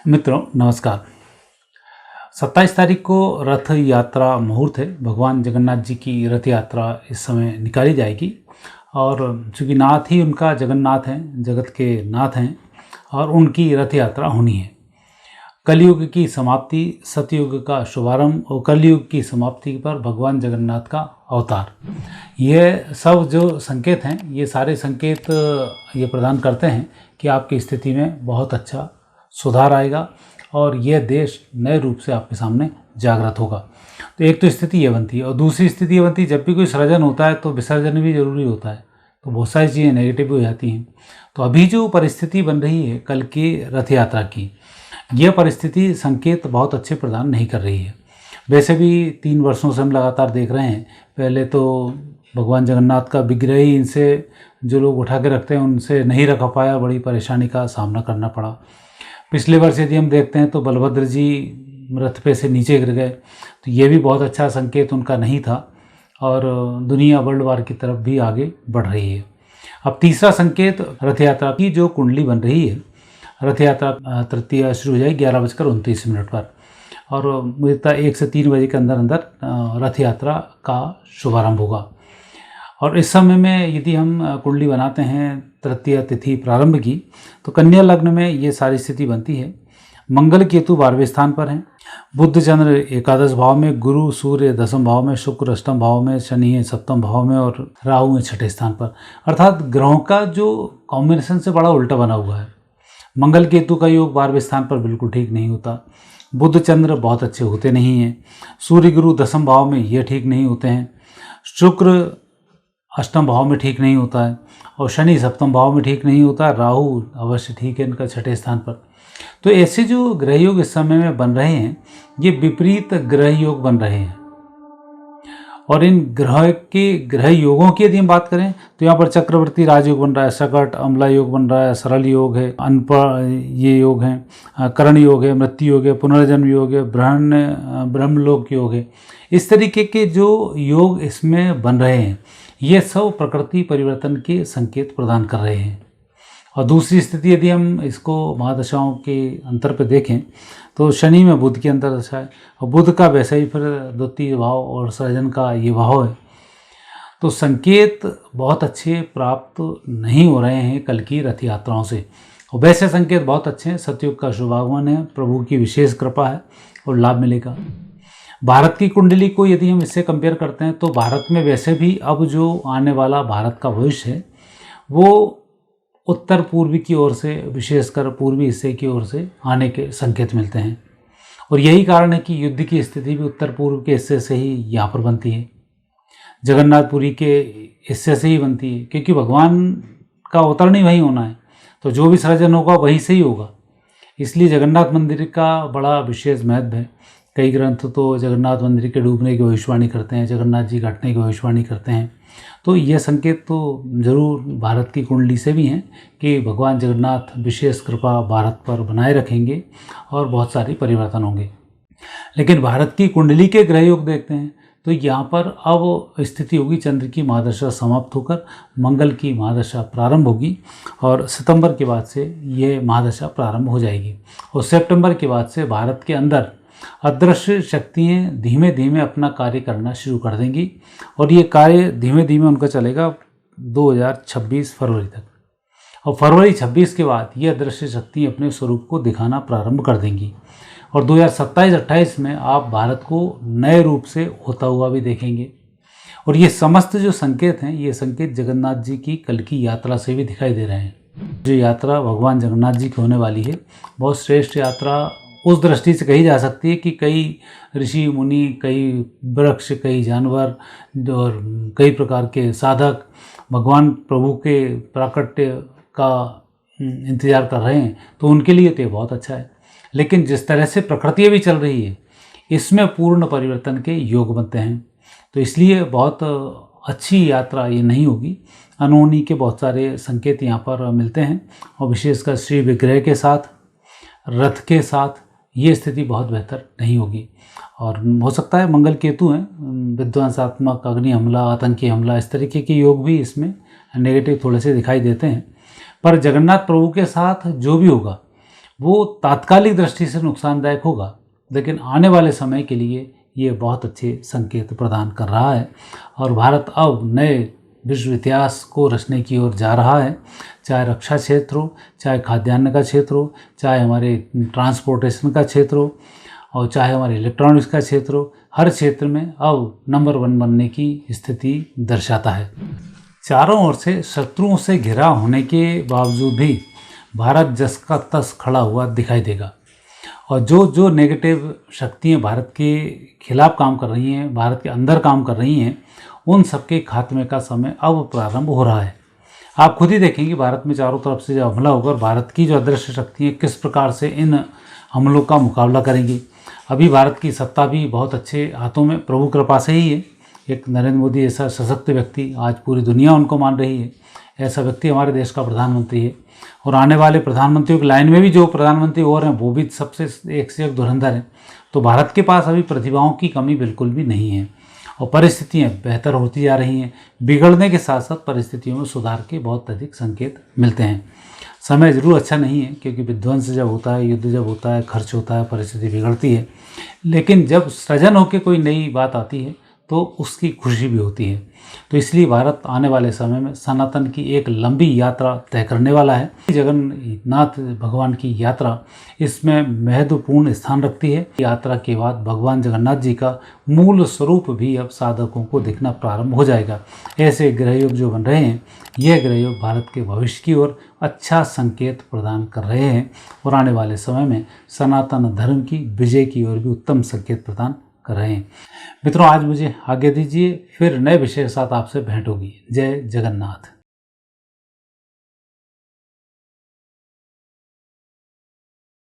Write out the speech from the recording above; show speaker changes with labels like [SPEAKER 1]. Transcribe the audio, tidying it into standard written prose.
[SPEAKER 1] मित्रों नमस्कार। 27 तारीख को रथ यात्रा मुहूर्त है। भगवान जगन्नाथ जी की रथ यात्रा इस समय निकाली जाएगी और चूँकि नाथ ही उनका जगन्नाथ हैं, जगत के नाथ हैं और उनकी रथ यात्रा होनी है। कलयुग की समाप्ति, सतयुग का शुभारंभ और कलयुग की समाप्ति पर भगवान जगन्नाथ का अवतार, ये सब जो संकेत हैं, ये सारे संकेत ये प्रदान करते हैं कि आपकी स्थिति में बहुत अच्छा सुधार आएगा और यह देश नए रूप से आपके सामने जागृत होगा। तो एक तो स्थिति ये बनती है और दूसरी स्थिति ये बनती है, जब भी कोई सृजन होता है तो विसर्जन भी जरूरी होता है, तो बहुत सारी चीज़ें नेगेटिव हो जाती हैं। तो अभी जो परिस्थिति बन रही है कल की रथ यात्रा की, यह परिस्थिति संकेत बहुत अच्छे प्रदान नहीं कर रही है। वैसे भी 3 वर्षों से हम लगातार देख रहे हैं, पहले तो भगवान जगन्नाथ का विग्रह ही इनसे जो लोग उठा के रखते हैं उनसे नहीं रख पाया, बड़ी परेशानी का सामना करना पड़ा। पिछले वर्ष यदि हम देखते हैं तो बलभद्र जी रथ पे से नीचे गिर गए, तो ये भी बहुत अच्छा संकेत उनका नहीं था और दुनिया वर्ल्ड वार की तरफ भी आगे बढ़ रही है। अब तीसरा संकेत रथ यात्रा की जो कुंडली बन रही है, रथ यात्रा तृतीया शुरू हो जाएगी 11:29 पर और मुझे 1 से 3 बजे के अंदर अंदर रथ यात्रा का शुभारंभ होगा। और इस समय में यदि हम कुंडली बनाते हैं तृतीया तिथि प्रारंभ की, तो कन्या लग्न में ये सारी स्थिति बनती है। मंगल केतु 12वें स्थान पर हैं, बुध चंद्र एकादश भाव में, गुरु सूर्य 10वें भाव में, शुक्र 8वें भाव में, शनि है 7वें भाव में और राहु है 6ठे स्थान पर। अर्थात ग्रहों का जो कॉम्बिनेशन से बड़ा उल्टा बना हुआ है। मंगल केतु का योग 12वें स्थान पर बिल्कुल ठीक नहीं होता, बुध चंद्र बहुत अच्छे होते नहीं हैं, सूर्य गुरु 10वें भाव में ये ठीक नहीं होते हैं, शुक्र 8वें भाव में ठीक नहीं होता है और शनि 7वें भाव में ठीक नहीं होता, राहु अवश्य ठीक है इनका 6ठे स्थान पर। तो ऐसे जो ग्रह योग इस समय में बन रहे हैं, ये विपरीत ग्रह योग बन रहे हैं और इन ग्रह योगों की यदि हम बात करें तो यहाँ पर चक्रवर्ती राजयोग बन रहा है, सकट अम्ला योग बन रहा है, सरल योग है, ये योग हैं, करण योग है, मृत्यु योग है, पुनर्जन्म योग है, ब्रह्मलोक योग है। इस तरीके के जो योग इसमें बन रहे हैं, ये सब प्रकृति परिवर्तन के संकेत प्रदान कर रहे हैं। और दूसरी स्थिति यदि हम इसको महादशाओं के अंतर पर देखें तो शनि में बुध की अंतर्दशा है और बुध का वैसे ही फिर द्वितीय भाव और सृजन का ये भाव है। तो संकेत बहुत अच्छे प्राप्त नहीं हो रहे हैं कल की रथ यात्राओं से। और वैसे संकेत बहुत अच्छे हैं, सतयुग का शुभागमन है, प्रभु की विशेष कृपा है और लाभ मिलेगा। भारत की कुंडली को यदि हम इससे कंपेयर करते हैं तो भारत में वैसे भी अब जो आने वाला भारत का भविष्य है वो उत्तर पूर्वी की ओर से, विशेषकर पूर्वी हिस्से की ओर से आने के संकेत मिलते हैं और यही कारण है कि युद्ध की स्थिति भी उत्तर पूर्व के हिस्से से ही यहाँ पर बनती है, जगन्नाथपुरी के हिस्से से ही बनती है, क्योंकि भगवान का अवतरण ही वहीं होना है, तो जो भी सृजन होगा वहीं से ही होगा। इसलिए जगन्नाथ मंदिर का बड़ा विशेष महत्व है। कई ग्रंथ तो जगन्नाथ मंदिर के डूबने की भविष्यवाणी करते हैं, जगन्नाथ जी घटने की भविष्यवाणी करते हैं। तो ये संकेत तो जरूर भारत की कुंडली से भी हैं कि भगवान जगन्नाथ विशेष कृपा भारत पर बनाए रखेंगे और बहुत सारे परिवर्तन होंगे। लेकिन भारत की कुंडली के ग्रह योग देखते हैं तो यहाँ पर अब स्थिति होगी, चंद्र की महादशा समाप्त होकर मंगल की महादशा प्रारंभ होगी और सितंबर के बाद से ये महादशा प्रारंभ हो जाएगी और सितंबर के बाद से भारत के अंदर अदृश्य शक्तियाँ धीमे धीमे अपना कार्य करना शुरू कर देंगी और ये कार्य धीमे धीमे उनका चलेगा 2026 फरवरी तक और फरवरी 26 के बाद ये अदृश्य शक्ति अपने स्वरूप को दिखाना प्रारंभ कर देंगी और 2027-28 में आप भारत को नए रूप से होता हुआ भी देखेंगे। और ये समस्त जो संकेत हैं, ये संकेत जगन्नाथ जी की कल की यात्रा से भी दिखाई दे रहे हैं। जो यात्रा भगवान जगन्नाथ जी की होने वाली है, बहुत श्रेष्ठ यात्रा उस दृष्टि से कही जा सकती है कि कई ऋषि मुनि, कई वृक्ष, कई जानवर और कई प्रकार के साधक भगवान प्रभु के प्राकट्य का इंतजार कर रहे हैं, तो उनके लिए तो बहुत अच्छा है। लेकिन जिस तरह से प्रकृति भी चल रही है, इसमें पूर्ण परिवर्तन के योग बनते हैं, तो इसलिए बहुत अच्छी यात्रा ये नहीं होगी। अनहोनी के बहुत सारे संकेत यहाँ पर मिलते हैं और विशेषकर श्री विग्रह के साथ, रथ के साथ ये स्थिति बहुत बेहतर नहीं होगी और हो सकता है मंगल केतु हैं, विध्वंसात्मक अग्नि हमला, आतंकी हमला, इस तरीके के योग भी इसमें नेगेटिव थोड़े से दिखाई देते हैं। पर जगन्नाथ प्रभु के साथ जो भी होगा वो तात्कालिक दृष्टि से नुकसानदायक होगा, लेकिन आने वाले समय के लिए ये बहुत अच्छे संकेत प्रदान कर रहा है और भारत अब नए विश्व इतिहास को रचने की ओर जा रहा है। चाहे रक्षा क्षेत्र हो, चाहे खाद्यान्न का क्षेत्र हो, चाहे हमारे ट्रांसपोर्टेशन का क्षेत्र हो और चाहे हमारे इलेक्ट्रॉनिक्स का क्षेत्र हो, हर क्षेत्र में अब नंबर 1 बनने की स्थिति दर्शाता है। चारों ओर से शत्रुओं से घिरा होने के बावजूद भी भारत जस का तस खड़ा हुआ दिखाई देगा और जो नेगेटिव शक्तियाँ भारत के खिलाफ काम कर रही हैं, भारत के अंदर काम कर रही हैं, उन सबके खात्मे का समय अब प्रारंभ हो रहा है। आप खुद ही देखेंगे भारत में चारों तरफ से जब हमला होकर भारत की जो अदृश्य शक्तियाँ किस प्रकार से इन हमलों का मुकाबला करेंगी। अभी भारत की सत्ता भी बहुत अच्छे हाथों में प्रभु कृपा से ही है। एक नरेंद्र मोदी ऐसा सशक्त व्यक्ति, आज पूरी दुनिया उनको मान रही है, ऐसा व्यक्ति हमारे देश का प्रधानमंत्री है और आने वाले प्रधानमंत्रियों की लाइन में भी जो प्रधानमंत्री और हैं वो भी सबसे एक से एक धुरंधर हैं। तो भारत के पास अभी प्रतिभाओं की कमी बिल्कुल भी नहीं है और परिस्थितियाँ बेहतर होती जा रही हैं। बिगड़ने के साथ साथ परिस्थितियों में सुधार के बहुत अधिक संकेत मिलते हैं। समय जरूर अच्छा नहीं है क्योंकि विध्वंस जब होता है, युद्ध जब होता है, खर्च होता है, परिस्थिति बिगड़ती है, लेकिन जब सृजन होकर कोई नई बात आती है तो उसकी खुशी भी होती है। तो इसलिए भारत आने वाले समय में सनातन की एक लंबी यात्रा तय करने वाला है। जगन्नाथ भगवान की यात्रा इसमें महत्वपूर्ण स्थान रखती है। यात्रा के बाद भगवान जगन्नाथ जी का मूल स्वरूप भी अब साधकों को दिखना प्रारंभ हो जाएगा। ऐसे ग्रहयोग जो बन रहे हैं, यह ग्रहयोग भारत के भविष्य की ओर अच्छा संकेत प्रदान कर रहे हैं और आने वाले समय में सनातन धर्म की विजय की ओर भी उत्तम संकेत प्रदान कर रहे हैं। मित्रों, आज मुझे आज्ञा दीजिए, फिर नए विषय के साथ आपसे भेंट होगी। जय जगन्नाथ।